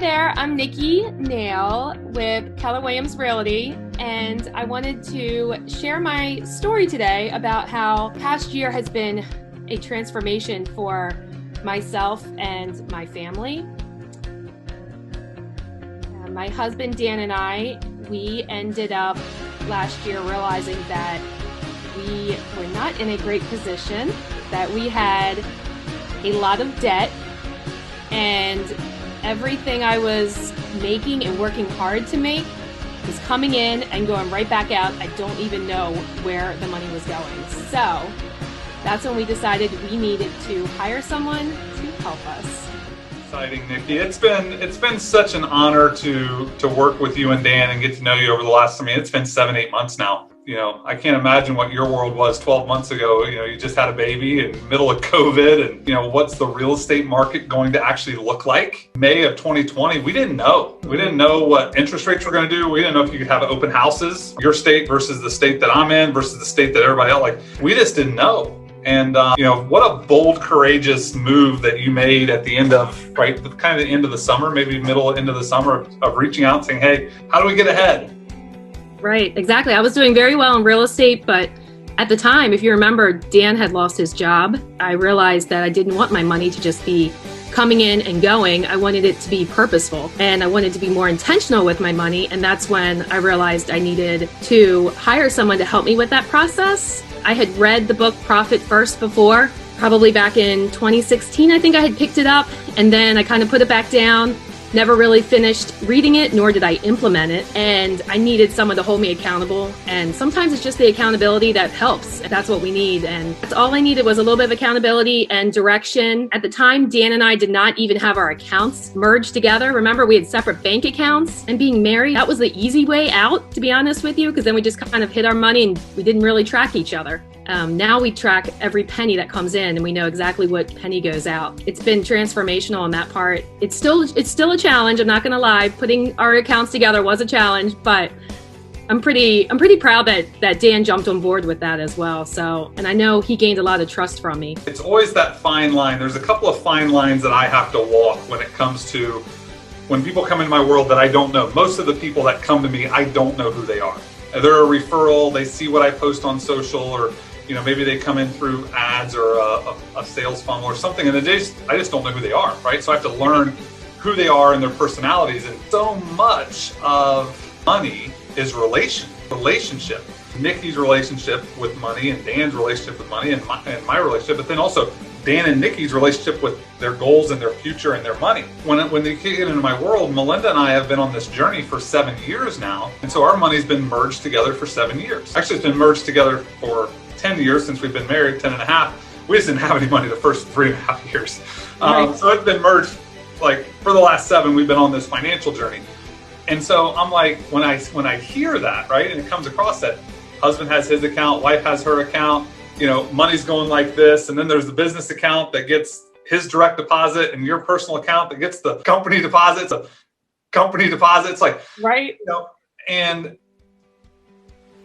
there, I'm Nikki Nail with Keller Williams Realty, and I wanted to share my story today about how past year has been a transformation for myself and my family. My husband Dan and I, we ended up last year realizing that we were not in a great position, that we had a lot of debt, and everything I was making and working hard to make was coming in and going right back out. I don't even know where the money was going. So that's when we decided we needed to hire someone to help us. Exciting, Nikki. It's been such an honor to work with you and Dan and get to know you over the last, it's been 7-8 months now. I can't imagine what your world was 12 months ago. You just had a baby in the middle of COVID, and what's the real estate market going to actually look like? May of 2020, we didn't know. We didn't know what interest rates were going to do. We didn't know if you could have open houses, your state versus the state that I'm in versus the state that everybody else. We just didn't know. And, what a bold, courageous move that you made at the end of, kind of the end of the summer, maybe end of the summer of reaching out and saying, hey, how do we get ahead? Right, exactly. I was doing very well in real estate, but at the time, if you remember, Dan had lost his job. I realized that I didn't want my money to just be coming in and going. I wanted it to be purposeful, and I wanted to be more intentional with my money. And that's when I realized I needed to hire someone to help me with that process. I had read the book Profit First before, probably back in 2016. I think I had picked it up, and then I kind of put it back down. Never really finished reading it, nor did I implement it. And I needed someone to hold me accountable. And sometimes it's just the accountability that helps. That's what we need. And that's all I needed was a little bit of accountability and direction. At the time, Dan and I did not even have our accounts merged together. Remember, we had separate bank accounts, and being married, that was the easy way out, to be honest with you, because then we just kind of hid our money and we didn't really track each other. Now we track every penny that comes in, and we know exactly what penny goes out. It's been transformational on that part. It's still a challenge. I'm not going to lie. Putting our accounts together was a challenge, but I'm pretty proud that Dan jumped on board with that as well. So, and I know he gained a lot of trust from me. It's always that fine line. There's a couple of fine lines that I have to walk when it comes to when people come into my world that I don't know. Most of the people that come to me, I don't know who they are. They're a referral. They see what I post on social, or maybe they come in through ads or a sales funnel or something, and I just don't know who they are, right? So I have to learn who they are and their personalities. And so much of money is relationship. Nikki's relationship with money, and Dan's relationship with money, and my relationship, but then also Dan and Nikki's relationship with their goals and their future and their money. When they get into my world, Melinda and I have been on this journey for 7 years now. And so our money's been merged together for 7 years. Actually, it's been merged together for 10 years since we've been married, 10 and a half. We just didn't have any money the first 3.5 years. Right. So it's been merged, for the last 7, we've been on this financial journey. And so I'm like, when I hear that, right, and it comes across that husband has his account, wife has her account, money's going like this, and then there's the business account that gets his direct deposit, and your personal account that gets the company deposits, right.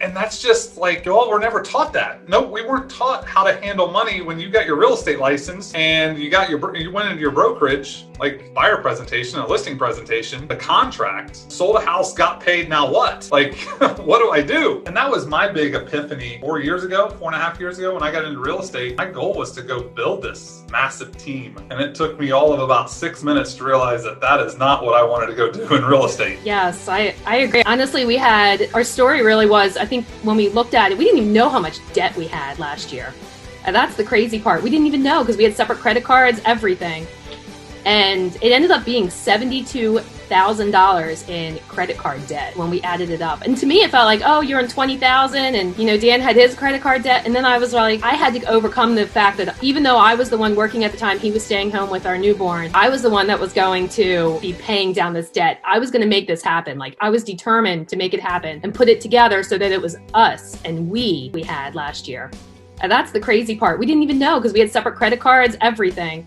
And that's just we're never taught that. No, we weren't taught how to handle money when you got your real estate license and you went into your brokerage, buyer presentation, a listing presentation, the contract, sold a house, got paid, now what? What do I do? And that was my big epiphany 4.5 years ago when I got into real estate. My goal was to go build this massive team. And it took me all of about 6 minutes to realize that is not what I wanted to go do in real estate. Yes, I agree. Honestly, our story really was, I think when we looked at it, we didn't even know how much debt we had last year. And that's the crazy part. We didn't even know because we had separate credit cards, everything. And it ended up being $72,000 in credit card debt when we added it up. And to me, it felt like, oh, you're in $20,000, and Dan had his credit card debt. And then I was like, I had to overcome the fact that even though I was the one working at the time, he was staying home with our newborn. I was the one that was going to be paying down this debt. I was going to make this happen. I was determined to make it happen and put it together so that it was us and we had last year. And that's the crazy part. We didn't even know because we had separate credit cards, everything.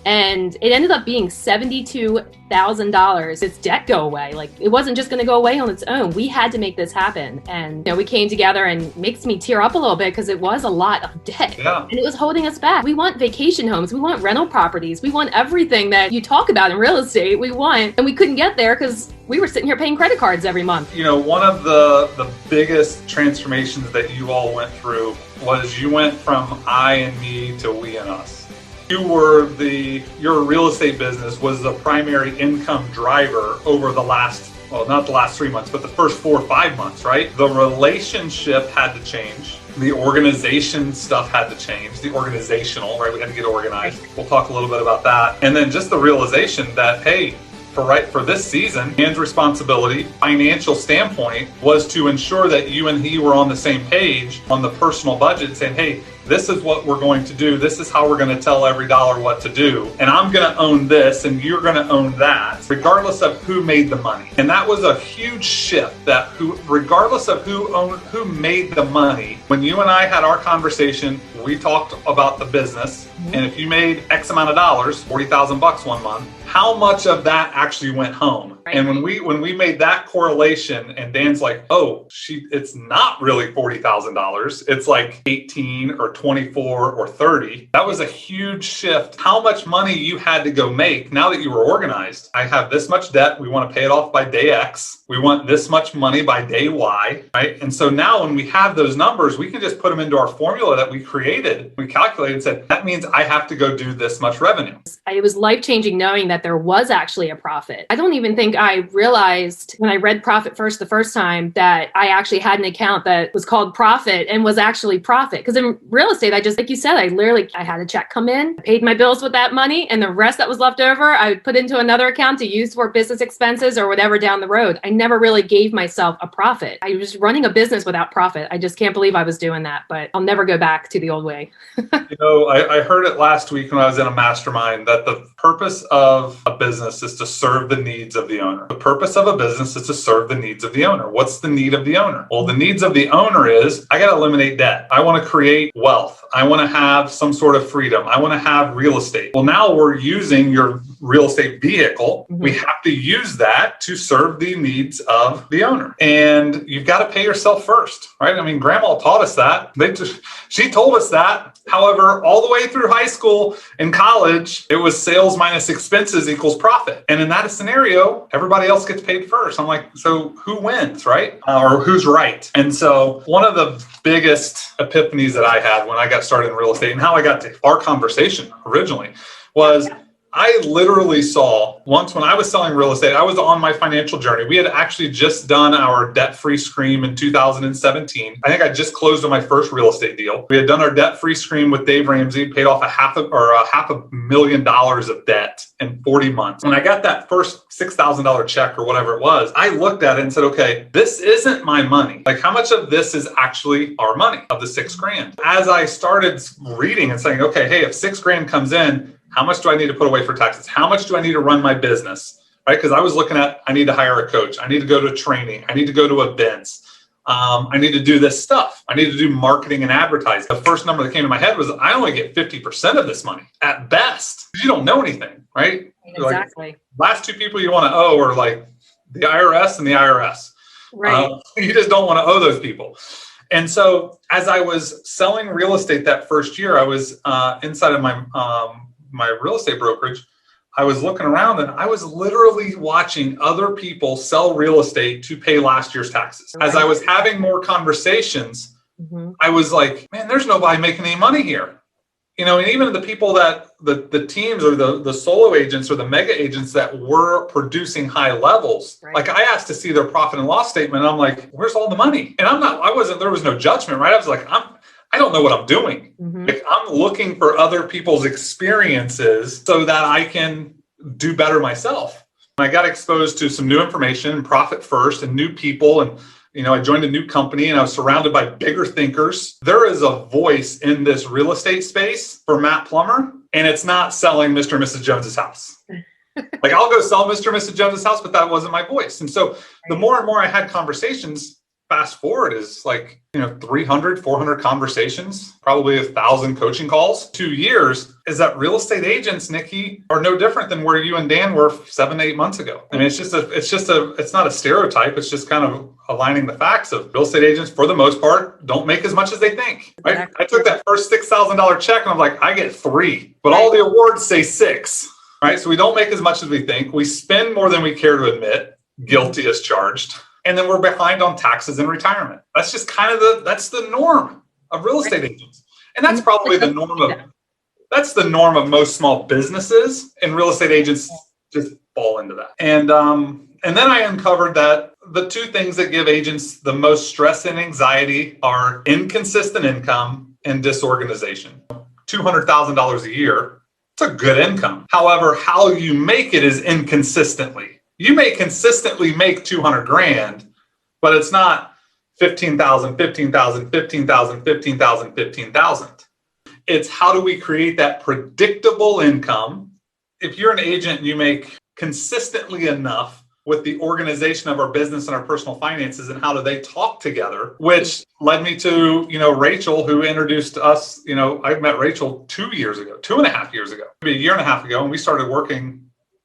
And it ended up being $72,000. Its debt go away. Like, it wasn't just going to go away on its own. We had to make this happen. And we came together, and it makes me tear up a little bit because it was a lot of debt. Yeah. And it was holding us back. We want vacation homes. We want rental properties. We want everything that you talk about in real estate. We want, and we couldn't get there because we were sitting here paying credit cards every month. One of the biggest transformations that you all went through was you went from I and me to we and us. Your real estate business was the primary income driver over the last, well, not the last 3 months, but the first 4 or 5 months, right? The relationship had to change. The organization stuff had to change. The organizational, right? We had to get organized. We'll talk a little bit about that. And then just the realization that, hey, for this season, Dan's responsibility, financial standpoint, was to ensure that you and he were on the same page on the personal budget, saying, hey, this is what we're going to do. This is how we're going to tell every dollar what to do. And I'm going to own this and you're going to own that, regardless of who made the money. And that was a huge shift, that regardless of who made the money, when you and I had our conversation, we talked about the business. And if you made X amount of dollars, $40,000 one month, how much of that actually went home? Right. And when we made that correlation, and Dan's like, oh, it's not really $40,000. It's like 18 or 24 or 30. That was a huge shift. How much money you had to go make now that you were organized. I have this much debt. We want to pay it off by day X. We want this much money by day Y, right? And so now when we have those numbers, we can just put them into our formula that we created. We calculated and said, that means I have to go do this much revenue. It was life-changing knowing that there was actually a profit. I don't even think I realized when I read Profit First the first time that I actually had an account that was called Profit and was actually profit. Because in real estate, I just, like you said, I had a check come in, paid my bills with that money, and the rest that was left over, I would put into another account to use for business expenses or whatever down the road. I never really gave myself a profit. I was running a business without profit. I just can't believe I was doing that, but I'll never go back to the old way. I heard it last week when I was in a mastermind that the purpose of a business is to serve the needs of the owner. The purpose of a business is to serve the needs of the owner. What's the need of the owner? Well, the needs of the owner is, I got to eliminate debt. I want to create wealth. I want to have some sort of freedom. I want to have real estate. Well, now we're using your real estate vehicle. Mm-hmm. We have to use that to serve the needs of the owner. And you've got to pay yourself first, right? I mean, Grandma taught us that. She told us that. However, all the way through high school and college, it was sales minus expenses equals profit. And in that scenario, everybody else gets paid first. I'm like, so who wins, right? Or who's right? And so one of the biggest epiphanies that I had when I got started in real estate and how I got to our conversation originally was I literally saw once when I was selling real estate, I was on my financial journey. We had actually just done our debt-free scream in 2017. I think I just closed on my first real estate deal. We had done our debt-free scream with Dave Ramsey, paid off $500,000 of debt in 40 months. When I got that first $6,000 check or whatever it was, I looked at it and said, okay, this isn't my money. Like, how much of this is actually our money of the $6,000? As I started reading and saying, okay, hey, if $6,000 comes in, how much do I need to put away for taxes? How much do I need to run my business? Right? Because I was looking at, I need to hire a coach. I need to go to training. I need to go to events. I need to do this stuff. I need to do marketing and advertising. The first number that came to my head was I only get 50% of this money at best. You don't know anything, right? Exactly. Like, last two people you want to owe are like the IRS and the IRS. Right. You just don't want to owe those people. And so as I was selling real estate that first year, I was inside of my real estate brokerage. I was looking around and I was literally watching other people sell real estate to pay last year's taxes. Right. As I was having more conversations, I was like, man, there's nobody making any money here. And even the people that the teams or the solo agents or the mega agents that were producing high levels, right. Like I asked to see their profit and loss statement. And I'm like, where's all the money? And there was no judgment, right? I was like, I don't know what I'm doing. Like, I'm looking for other people's experiences so that I can do better myself. I got exposed to some new information and Profit First and new people. And, I joined a new company and I was surrounded by bigger thinkers. There is a voice in this real estate space for Matt Plummer, and it's not selling Mr. and Mrs. Jones's house. Like, I'll go sell Mr. and Mrs. Jones's house, but that wasn't my voice. And so the more and more I had conversations, fast forward is like, 300, 400 conversations, probably 1,000 coaching calls. 2 years is that real estate agents, Nikki, are no different than where you and Dan were 7 to 8 months ago. I mean, it's not a stereotype. It's just kind of aligning the facts of real estate agents, for the most part, don't make as much as they think. Right? Exactly. I took that first $6,000 check and I'm like, I get 3, but all the awards say 6. Right? So we don't make as much as we think. We spend more than we care to admit. Guilty as charged. And then we're behind on taxes and retirement. That's just kind of that's the norm of real estate agents. And that's probably the norm of most small businesses, and real estate agents just fall into that. And then I uncovered that the 2 things that give agents the most stress and anxiety are inconsistent income and disorganization. $200,000 a year, it's a good income. However, how you make it is inconsistently. You may consistently make 200 grand, but it's not 15,000, 15,000, 15,000, 15,000, 15,000. It's how do we create that predictable income? If you're an agent and you make consistently enough with the organization of our business and our personal finances, and how do they talk together, which led me to, Rachel, who introduced us. I met Rachel 2.5 years ago, maybe a year and a half ago, and we started working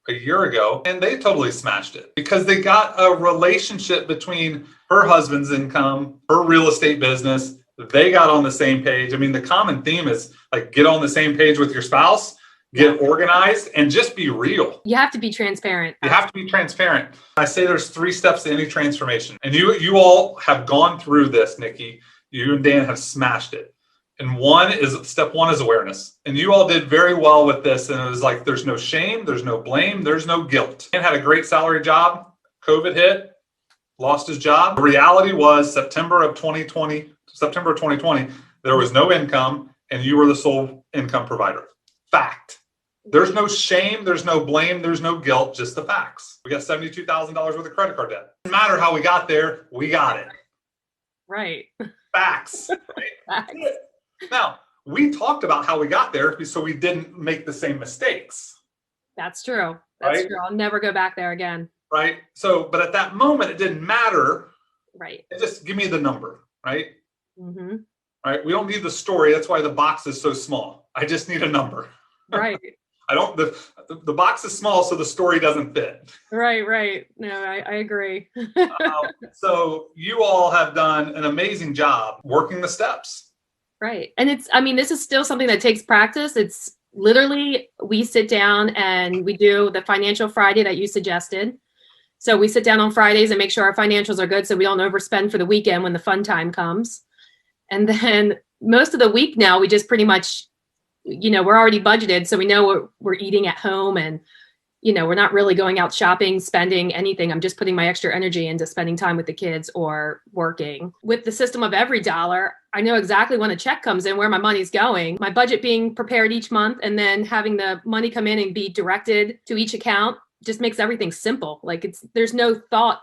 a year ago, and they totally smashed it because they got a relationship between her husband's income, her real estate business. They got on the same page. I mean, the common theme is like, get on the same page with your spouse, get organized, and just be real. You have to be transparent. You have to be transparent. I say there's 3 steps to any transformation. And you all have gone through this, Nikki. You and Dan have smashed it. And step one is awareness. And you all did very well with this. And it was like, there's no shame, there's no blame, there's no guilt. Dan had a great salary job. COVID hit, lost his job. The reality was September of 2020, there was no income, and you were the sole income provider. Fact. There's no shame, there's no blame, there's no guilt, just the facts. We got $72,000 worth of credit card debt. Doesn't matter how we got there, we got it. Right. Facts. Right? Facts. Now, we talked about how we got there so we didn't make the same mistakes. That's true. That's true. I'll never go back there again. Right. So, but at that moment, it didn't matter. Right. Just give me the number. Right. Mm-hmm. Right. We don't need the story. That's why the box is so small. I just need a number. Right. The box is small, so the story doesn't fit. Right. No, I agree. So you all have done an amazing job working the steps. Right. And this is still something that takes practice. It's literally, we sit down and we do the Financial Friday that you suggested. So we sit down on Fridays and make sure our financials are good so we don't overspend for the weekend when the fun time comes. And then most of the week now, we just pretty much, we're already budgeted. So we know we're eating at home, and, we're not really going out shopping, spending anything. I'm just putting my extra energy into spending time with the kids or working. With the system of every dollar, I know exactly when a check comes in, where my money's going. My budget being prepared each month, and then having the money come in and be directed to each account just makes everything simple. Like there's no thought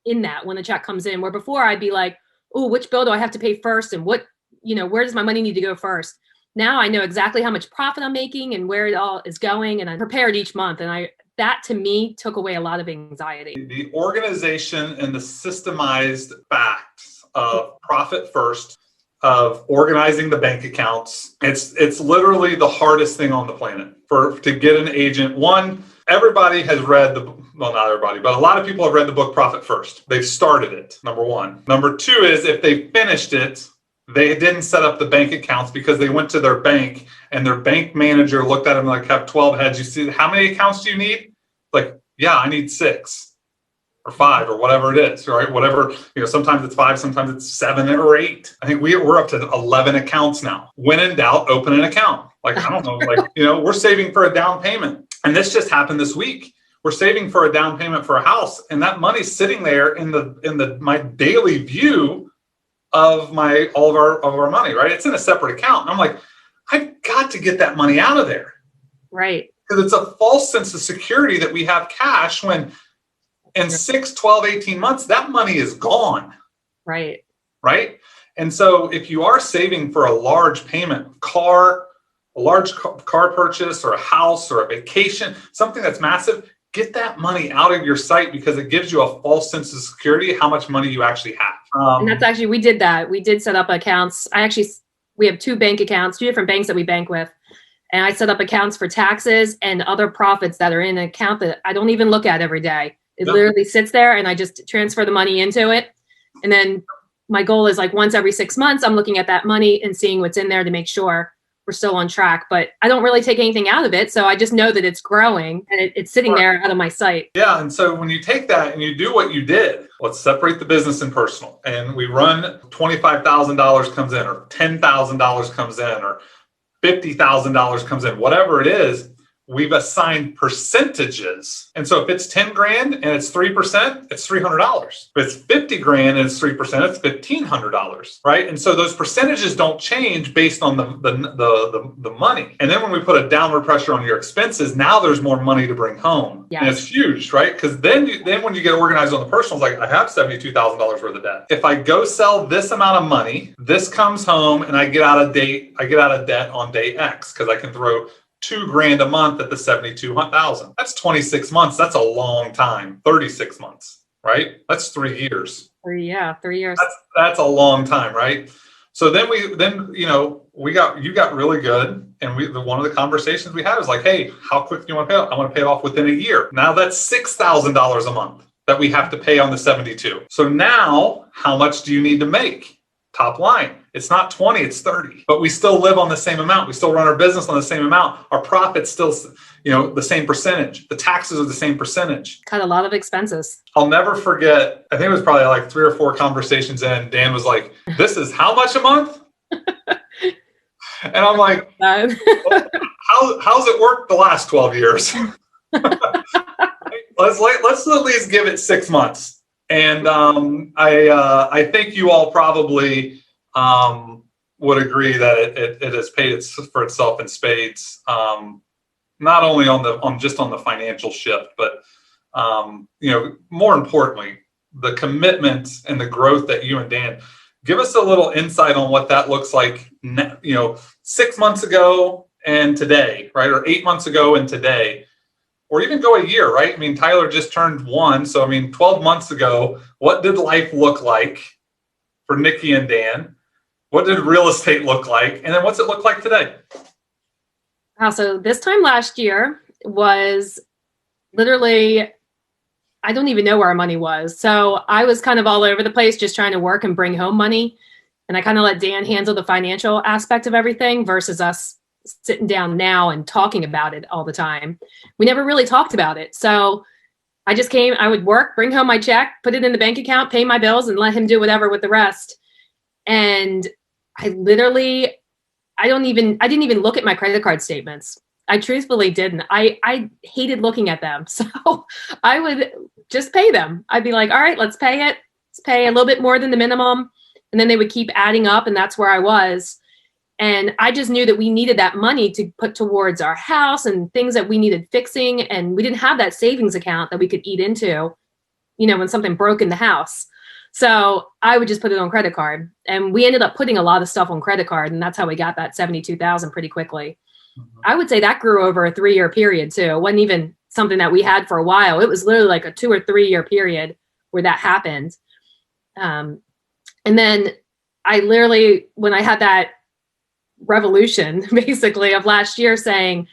in that when the check comes in, where before I'd be like, oh, which bill do I have to pay first? And where does my money need to go first? Now I know exactly how much profit I'm making and where it all is going, and I'm prepared each month. And that to me took away a lot of anxiety. The organization and the systemized facts of profit first, of organizing the bank accounts. It's literally the hardest thing on the planet to get an agent. One, everybody has read not everybody, but a lot of people have read the book Profit First. They've started it, number one. Number two is, if they finished it, they didn't set up the bank accounts because they went to their bank and their bank manager looked at them like, have 12 heads. You see, how many accounts do you need? Like, yeah, I need 6 or 5 or whatever it is, right? Whatever, sometimes it's 5, sometimes it's 7 or 8. I think we're up to 11 accounts now. When in doubt, open an account. Like, I don't know, we're saving for a down payment. And this just happened this week. We're saving for a down payment for a house, and that money's sitting there in my daily view of all of our money, right? It's in a separate account. And I'm like, I've got to get that money out of there. Right. Because it's a false sense of security that we have cash when in 6, 12, 18 months, that money is gone. Right. Right. And so if you are saving for a large payment, a large car purchase or a house or a vacation, something that's massive, get that money out of your sight, because it gives you a false sense of security how much money you actually have. And that's actually, we did that. We did set up accounts. We have two bank accounts, two different banks that we bank with. And I set up accounts for taxes and other profits that are in an account that I don't even look at every day. It literally sits there and I just transfer the money into it. And then my goal is like once every 6 months, I'm looking at that money and seeing what's in there to make sure we're still on track. But I don't really take anything out of it. So I just know that it's growing and it's sitting there out of my sight. Yeah. And so when you take that and you do what you did, let's separate the business and personal. And we run $25,000 comes in, or $10,000 comes in, or $50,000 comes in, whatever it is. We've assigned percentages. And so if it's 10 grand and it's 3%, it's $300. If it's 50 grand and it's 3%, it's $1,500, right? And so those percentages don't change based on the money. And then when we put a downward pressure on your expenses, now there's more money to bring home. Yes. And it's huge, right? Because then when you get organized on the personal, it's like, I have $72,000 worth of debt. If I go sell this amount of money, this comes home and I get out of debt on day X because I can throw $2,000 a month at the 72,000. That's 26 months. That's a long time. 36 months, right? That's 3 years. 3 years. That's a long time, right? So then you got really good. And one of the conversations we had was like, hey, how quick do you want to pay off? I want to pay it off within a year. Now that's $6,000 a month that we have to pay on the 72. So now how much do you need to make? Top line. It's not 20, it's 30, but we still live on the same amount. We still run our business on the same amount. Our profit's still, the same percentage. The taxes are the same percentage. Cut a lot of expenses. I'll never forget. I think it was probably like 3 or 4 conversations in. Dan was like, this is how much a month? And I'm like, well, how's it worked the last 12 years? Let's at least give it 6 months. And I think you all probably would agree that it has paid for itself in spades, not only on the financial shift, but more importantly, the commitment and the growth that you and Dan give us a little insight on what that looks like. 6 months ago and today, right, or 8 months ago and today. Or even go a year, right? I mean, Tyler just turned 1. So, 12 months ago, what did life look like for Nikki and Dan? What did real estate look like? And then what's it look like today? So this time last year was literally, I don't even know where our money was. So I was kind of all over the place, just trying to work and bring home money. And I kind of let Dan handle the financial aspect of everything versus us sitting down now and talking about it all the time. We never really talked about it. So I would work, bring home my check, put it in the bank account, pay my bills, and let him do whatever with the rest. And I didn't even look at my credit card statements. I truthfully didn't. I hated looking at them. So I would just pay them. I'd be like, all right, let's pay it. Let's pay a little bit more than the minimum. And then they would keep adding up, and that's where I was. And I just knew that we needed that money to put towards our house and things that we needed fixing. And we didn't have that savings account that we could eat into, when something broke in the house. So I would just put it on credit card. And we ended up putting a lot of stuff on credit card. And that's how we got that 72,000 pretty quickly. Mm-hmm. I would say that grew over a 3-year period too. It wasn't even something that we had for a while. It was literally like a 2 or 3 year period where that happened. And then when I had that revolution basically of last year saying,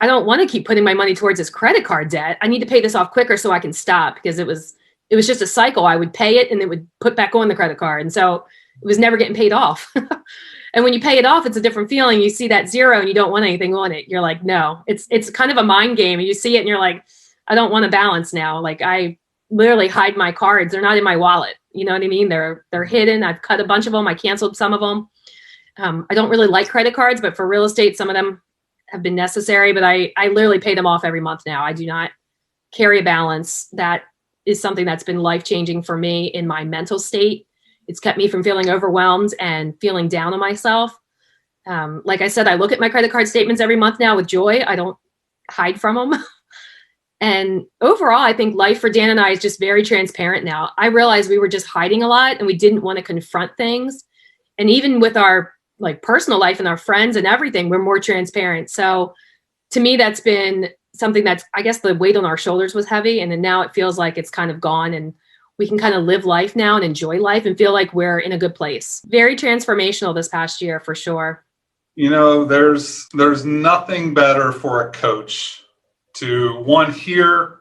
I don't want to keep putting my money towards this credit card debt. I need to pay this off quicker so I can stop, because it was just a cycle. I would pay it and it would put back on the credit card. And so it was never getting paid off. And when you pay it off, it's a different feeling. You see that zero and you don't want anything on it. You're like, no, it's kind of a mind game. And you see it and you're like, I don't want a balance now. Like I literally hide my cards. They're not in my wallet. You know what I mean? They're hidden. I've cut a bunch of them. I canceled some of them. I don't really like credit cards, but for real estate, some of them have been necessary, but I literally pay them off every month now. I do not carry a balance. That is something that's been life-changing for me in my mental state. It's kept me from feeling overwhelmed and feeling down on myself. Like I said, I look at my credit card statements every month now with joy. I don't hide from them. And overall, I think life for Dan and I is just very transparent now. I realized we were just hiding a lot and we didn't want to confront things. And even with our personal life and our friends and everything, we're more transparent. So to me, that's been something that's, I guess the weight on our shoulders was heavy. And then now it feels like it's kind of gone and we can kind of live life now and enjoy life and feel like we're in a good place. Very transformational this past year for sure. You know, there's nothing better for a coach to, one, hear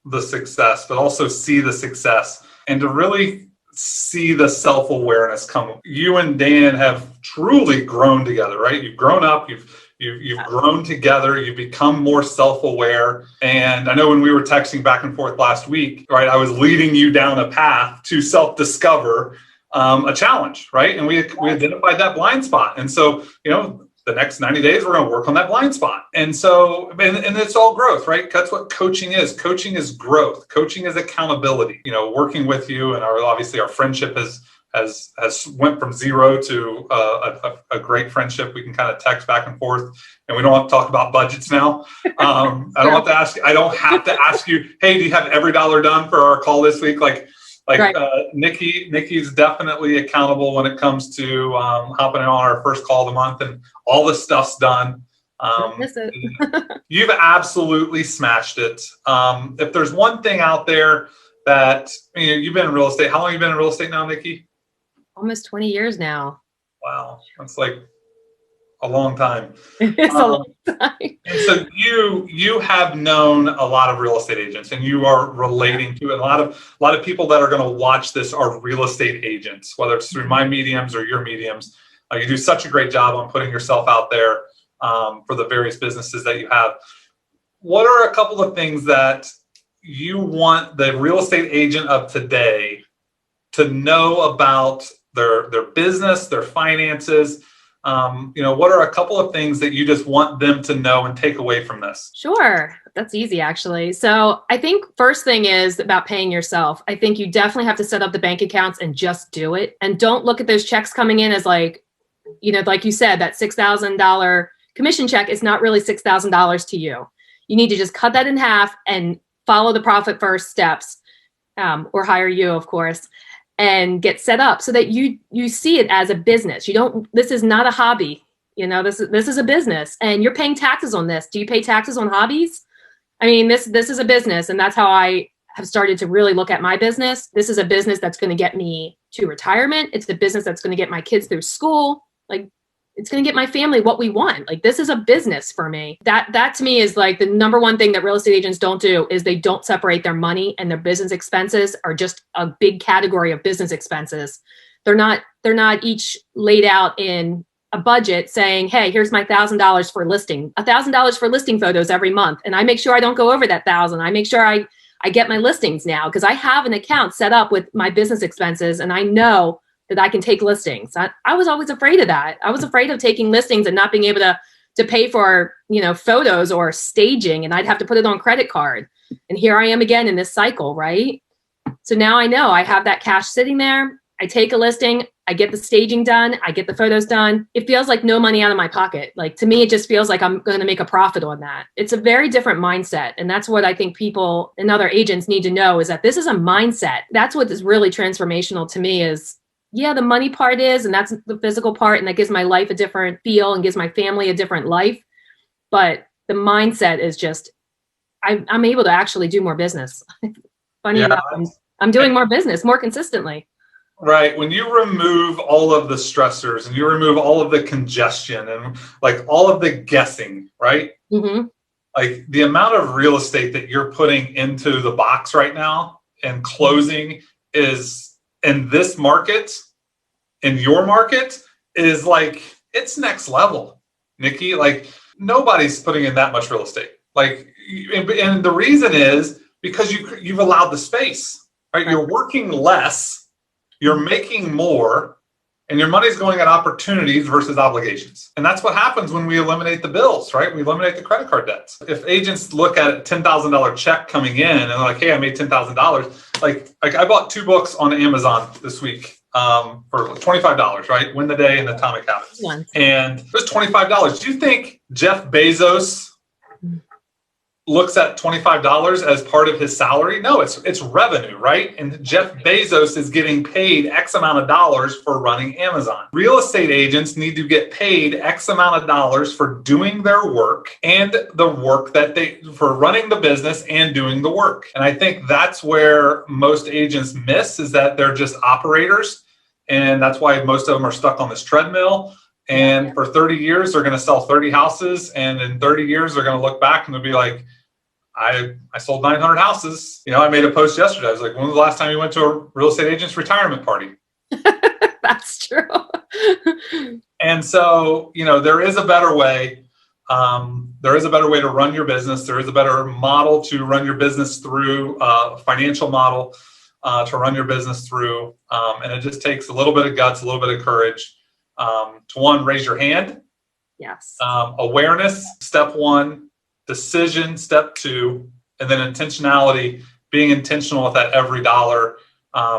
the success, but also see the success and to really see the self-awareness come. You and Dan have truly grown together, right? You've grown up, you've grown together, you've become more self-aware. And I know when we were texting back and forth last week, right, I was leading you down a path to self-discover a challenge, right? And we identified that blind spot. And so, you know, the next 90 days, we're going to work on that blind spot. And so, and it's all growth, right? That's what coaching is. Coaching is growth. Coaching is accountability. You know, working with you, and obviously our friendship has went from zero to a great friendship. We can kind of text back and forth, and we don't have to talk about budgets now. I don't have to ask you, hey, do you have every dollar done for our call this week? Right. Nikki's definitely accountable when it comes to hopping on our first call of the month, and all the stuff's done. You've absolutely smashed it. If there's one thing out there that, you know, you've been in real estate. How long have you been in real estate now, Nikki? Almost 20 years now. Wow. That's like a long time. It's a long time. And so you have known a lot of real estate agents, and you are relating to it. A lot of people that are going to watch this are real estate agents, whether it's through my mediums or your mediums. You do such a great job on putting yourself out there for the various businesses that you have. What are a couple of things that you want the real estate agent of today to know about their business, their finances? You know, what are a couple of things that you just want them to know and take away from this? Sure. That's easy, actually. So I think first thing is about paying yourself. I think you definitely have to set up the bank accounts and just do it. And don't look at those checks coming in as like, you know, like you said, that $6,000 commission check is not really $6,000 to you. You need to just cut that in half and follow the profit first steps, or hire you, of course, and get set up so that you see it as a business. This is not a hobby. You know, this is a business, and you're paying taxes on this. Do you pay taxes on hobbies? I mean, this is a business, and that's how I have started to really look at my business. This is a business that's going to get me to retirement. It's the business that's going to get my kids through school. Like, it's going to get my family what we want. Like, this is a business for me. That to me is like the number one thing that real estate agents don't do, is they don't separate their money and their business expenses are just a big category of business expenses. They're not each laid out in a budget saying, hey, here's my $1,000 for listing, $1,000 for listing photos every month. And I make sure I don't go over that 1,000. I make sure I get my listings now, because I have an account set up with my business expenses, and I know that I can take listings. I was always afraid of that. I was afraid of taking listings and not being able to pay for, you know, photos or staging, and I'd have to put it on credit card. And here I am again in this cycle, right? So now I know I have that cash sitting there. I take a listing, I get the staging done, I get the photos done. It feels like no money out of my pocket. Like, to me, it just feels like I'm going to make a profit on that. It's a very different mindset. And that's what I think people and other agents need to know, is that this is a mindset. That's what is really transformational to me is, yeah, the money part is, and that's the physical part, and that gives my life a different feel and gives my family a different life. But the mindset is just, I'm able to actually do more business. Funny enough, I'm doing more business more consistently. Right. When you remove all of the stressors and you remove all of the congestion and like all of the guessing, right? Mm-hmm. Like the amount of real estate that you're putting into the box right now and closing is, in this market, in your market, is like, it's next level, Nikki. Like, nobody's putting in that much real estate. Like, and the reason is because you've allowed the space, right? You're working less, you're making more, and your money's going at opportunities versus obligations. And that's what happens when we eliminate the bills, right? We eliminate the credit card debts. If agents look at a $10,000 check coming in and they're like, hey, I made $10,000. Like I bought 2 books on Amazon this week for $25, right? Win the Day and Atomic Habits. And it was $25. Do you think Jeff Bezos looks at $25 as part of his salary. No, it's revenue, right? And Jeff Bezos is getting paid X amount of dollars for running Amazon. Real estate agents need to get paid X amount of dollars for doing their work and the work that for running the business and doing the work. And I think that's where most agents miss, is that they're just operators. And that's why most of them are stuck on this treadmill. And for 30 years, they're going to sell 30 houses. And in 30 years, they're going to look back and they'll be like, I sold 900 houses. I made a post yesterday. I was like, when was the last time you went to a real estate agent's retirement party? That's true. And so, there is a better way. There is a better way to run your business. There is a better model to run your business through, financial model to run your business through. And it just takes a little bit of guts, a little bit of courage to one, raise your hand. Yes. Awareness, step one. Decision, step two, and then intentionality, being intentional with that every dollar,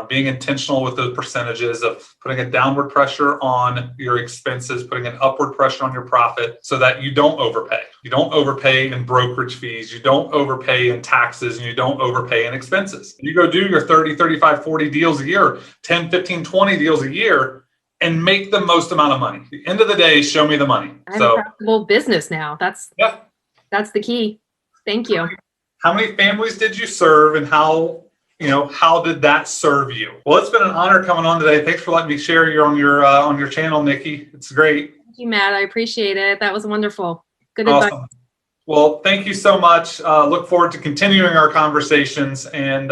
being intentional with the percentages of putting a downward pressure on your expenses, putting an upward pressure on your profit so that you don't overpay. You don't overpay in brokerage fees, you don't overpay in taxes, and you don't overpay in expenses. You go do your 30, 35, 40 deals a year, 10, 15, 20 deals a year, and make the most amount of money. At the end of the day, show me the money. I have a profitable business now. That's the key. Thank you. How many families did you serve, and how did that serve you? Well, it's been an honor coming on today. Thanks for letting me share you on your channel, Nikki. It's great. Thank you, Matt. I appreciate it. That was wonderful. Good awesome advice. Well, thank you so much. Look forward to continuing our conversations. And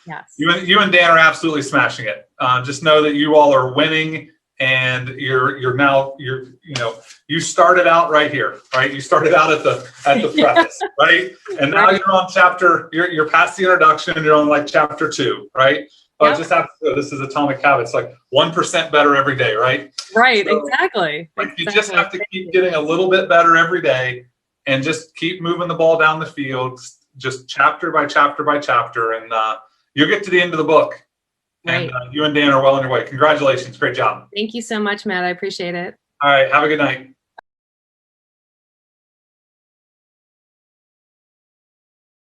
yes, you and Dan are absolutely smashing it. Just know that you all are winning. And you started out right here, right? You started out at the preface, right? And now you're past the introduction and you're on like chapter 2, right? But just this is Atomic Habits, like 1% better every day, right? Right, so, exactly. You just have to keep getting a little bit better every day and just keep moving the ball down the field, just chapter by chapter by chapter, and you'll get to the end of the book. Right. And you and Dan are well on your way. Congratulations. Great job. Thank you so much, Matt. I appreciate it. All right. Have a good night.